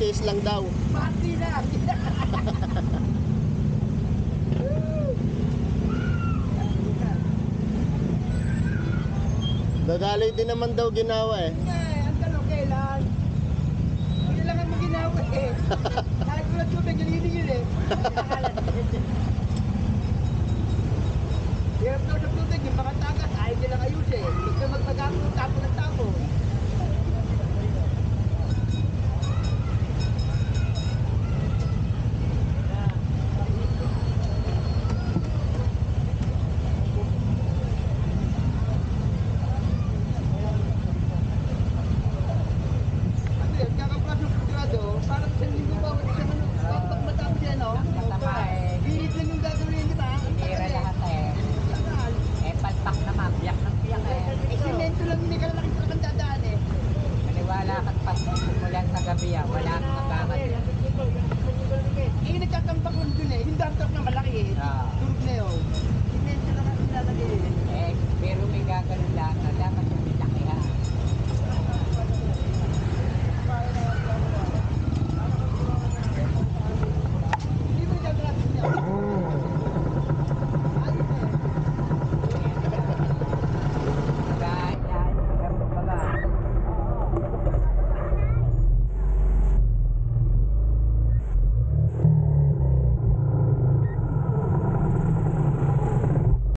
tiis lang daw. Pati na. Dadali din naman daw ginawa eh. Ang tanong kailan? Hindi lang ang maginawa eh. Kahit ko lang tubig, gilingin eh. Hirap daw ng tubig, yung mga tagas, ayaw nilang ayusin. Gusto magpagapon, tapo ng tapo. Ano yan, kakaplas ng sigurado, parang isang linggo ba, pag matapos yan, no? Kasama eh. Birit lang yung gagawin, di ba? Tira lahat eh. Tagal. Eh, palpak naman. Biyak ng biyak eh. Eh, simento lang hindi ka lalaki sa kandadaan eh. Maniwala ka't pasimulan sa gabi ah. Wala kang magamat. Eh, nagtatambak lang dun eh. Yung damtak na malaki eh. Ah.